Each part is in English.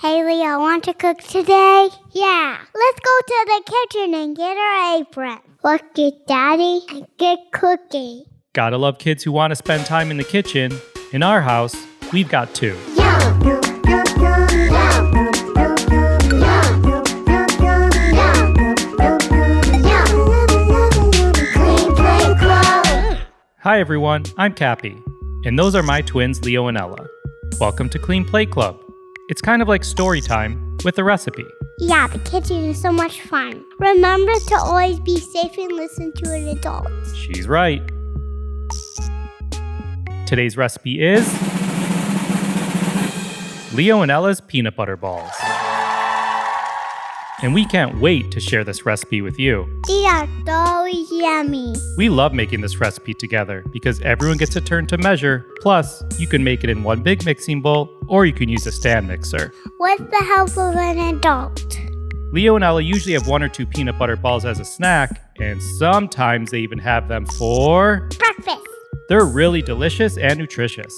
Hey, Leo, want to cook today? Yeah. Let's go to the kitchen and get our apron. Let's get Daddy and get cooking. Gotta love kids who want to spend time in the kitchen. In our house, we've got two. Yum! Yum! Yum! Yum! Yum! Clean Play Club. Hi everyone, I'm Kappy, and those are my twins Leo and Ella. Welcome to Clean Play Club. It's kind of like story time with a recipe. Yeah, the kitchen is so much fun. Remember to always be safe and listen to an adult. She's right. Today's recipe is Leo and Ella's peanut butter balls. And we can't wait to share this recipe with you. These are so yummy. We love making this recipe together because everyone gets a turn to measure. Plus, you can make it in one big mixing bowl or you can use a stand mixer. With the help of an adult. Leo and Ella usually have 1 or 2 peanut butter balls as a snack, and sometimes they even have them for Breakfast. They're really delicious and nutritious.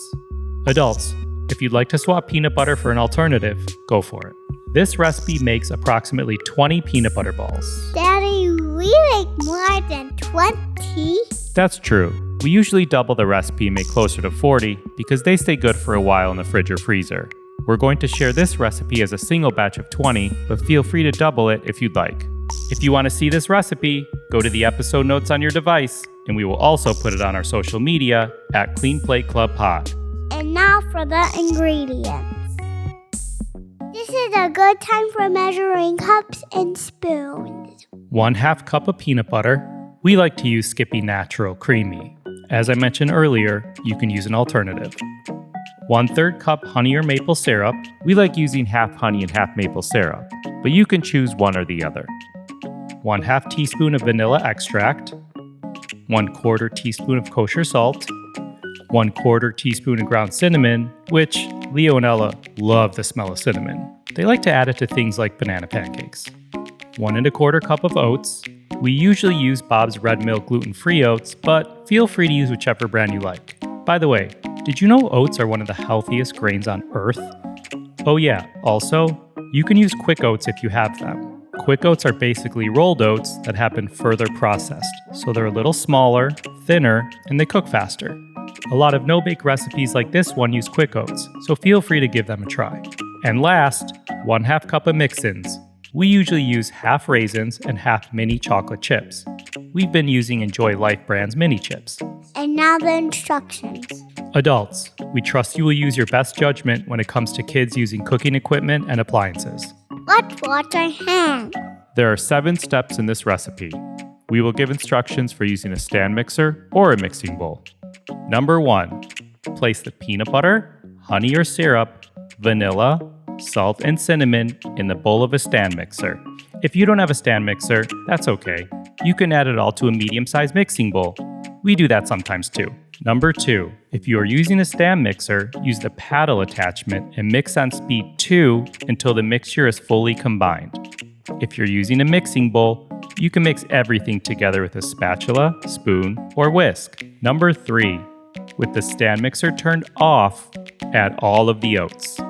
Adults, if you'd like to swap peanut butter for an alternative, go for it. This recipe makes approximately 20 peanut butter balls. Daddy, we make more than 20? That's true. We usually double the recipe and make closer to 40 because they stay good for a while in the fridge or freezer. We're going to share this recipe as a single batch of 20, but feel free to double it if you'd like. If you want to see this recipe, go to the episode notes on your device, and we will also put it on our social media at Clean Plate Club Pod. And now for the ingredients. This is a good time for measuring cups and spoons. 1/2 cup of peanut butter. We like to use Skippy Natural Creamy. As I mentioned earlier, you can use an alternative. 1/3 cup honey or maple syrup. We like using half honey and half maple syrup, but you can choose one or the other. 1/2 teaspoon of vanilla extract. 1/4 teaspoon of kosher salt. 1/4 teaspoon of ground cinnamon, which Leo and Ella love the smell of cinnamon. They like to add it to things like banana pancakes. 1 1/4 cup of oats. We usually use Bob's Red Mill gluten-free oats, but feel free to use whichever brand you like. By the way, did you know oats are one of the healthiest grains on earth? Oh yeah, also, you can use quick oats if you have them. Quick oats are basically rolled oats that have been further processed, so they're a little smaller, thinner, and they cook faster. A lot of no-bake recipes like this one use quick oats, so feel free to give them a try. And last, 1/2 cup of mix-ins. We usually use half raisins and half mini chocolate chips. We've been using Enjoy Life brand's mini chips. And now the instructions. Adults, we trust you will use your best judgment when it comes to kids using cooking equipment and appliances. Let's wash our hands. There are 7 steps in this recipe. We will give instructions for using a stand mixer or a mixing bowl. Number 1, place the peanut butter, honey or syrup, vanilla, salt, and cinnamon in the bowl of a stand mixer. If you don't have a stand mixer, that's okay. You can add it all to a medium-sized mixing bowl. We do that sometimes too. Number 2, if you are using a stand mixer, use the paddle attachment and mix on speed 2 until the mixture is fully combined. If you're using a mixing bowl, you can mix everything together with a spatula, spoon, or whisk. Number 3, with the stand mixer turned off, add all of the oats.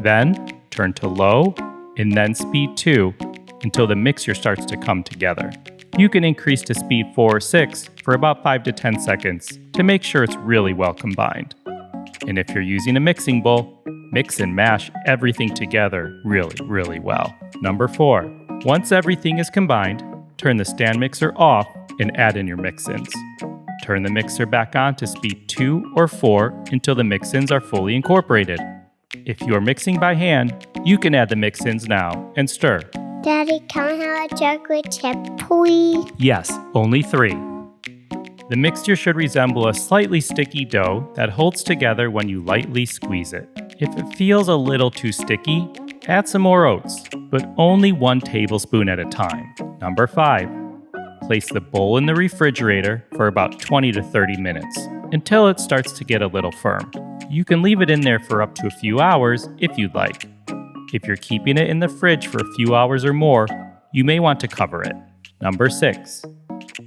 Then, turn to low, and then speed 2 until the mixture starts to come together. You can increase to speed 4 or 6 for about 5 to 10 seconds to make sure it's really well combined. And if you're using a mixing bowl, mix and mash everything together really well. Number 4, once everything is combined, turn the stand mixer off and add in your mix-ins. Turn the mixer back on to speed 2 or 4 until the mix-ins are fully incorporated. If you are mixing by hand, you can add the mix-ins now and stir. Daddy, can I have a chocolate chip, please? Yes, only 3. The mixture should resemble a slightly sticky dough that holds together when you lightly squeeze it. If it feels a little too sticky, add some more oats, but only 1 tablespoon at a time. Number 5, place the bowl in the refrigerator for about 20 to 30 minutes until it starts to get a little firm. You can leave it in there for up to a few hours if you'd like. If you're keeping it in the fridge for a few hours or more, you may want to cover it. Number 6,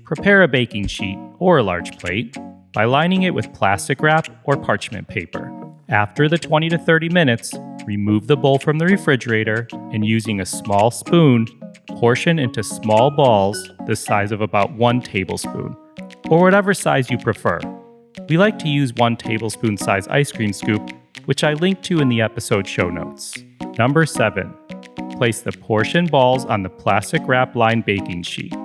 prepare a baking sheet or a large plate by lining it with plastic wrap or parchment paper. After the 20 to 30 minutes, remove the bowl from the refrigerator and using a small spoon, portion into small balls the size of about 1 tablespoon, or whatever size you prefer. We like to use 1 tablespoon size ice cream scoop, which I linked to in the episode show notes. Number 7. Place the portion balls on the plastic wrap lined baking sheet.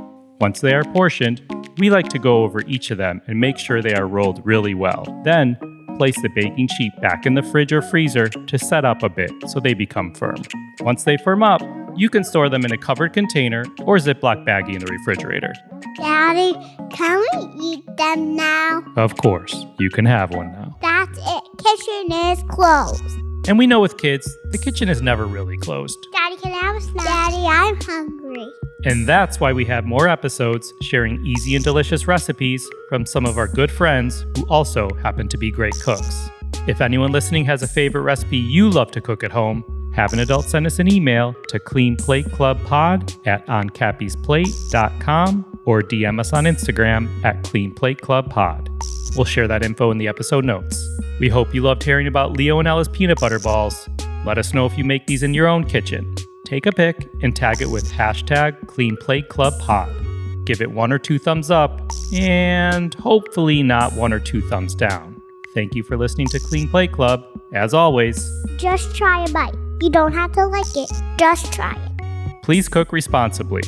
Once they are portioned, we like to go over each of them and make sure they are rolled really well. Then, place the baking sheet back in the fridge or freezer to set up a bit so they become firm. Once they firm up, you can store them in a covered container or Ziploc baggie in the refrigerator. Daddy, can we eat them now? Of course, you can have one now. That's it. Kitchen is closed. And we know with kids, the kitchen is never really closed. Daddy, can I have a snack? Daddy, I'm hungry. And that's why we have more episodes sharing easy and delicious recipes from some of our good friends who also happen to be great cooks. If anyone listening has a favorite recipe you love to cook at home, have an adult send us an email to cleanplateclubpod@onkappysplate.com or DM us on Instagram at cleanplateclubpod. We'll share that info in the episode notes. We hope you loved hearing about Leo and Ella's peanut butter balls. Let us know if you make these in your own kitchen. Take a pic and tag it with #CleanPlateClubPod. Give it 1 or 2 thumbs up, and hopefully not 1 or 2 thumbs down. Thank you for listening to Clean Plate Club. As always, just try a bite. You don't have to like it. Just try it. Please cook responsibly.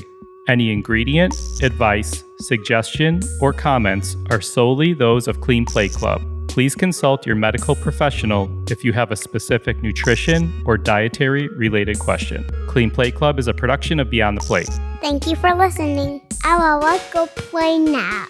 Any ingredient, advice, suggestion, or comments are solely those of Clean Plate Club. Please consult your medical professional if you have a specific nutrition or dietary related question. Clean Plate Club is a production of Beyond the Plate. Thank you for listening. I will go play now.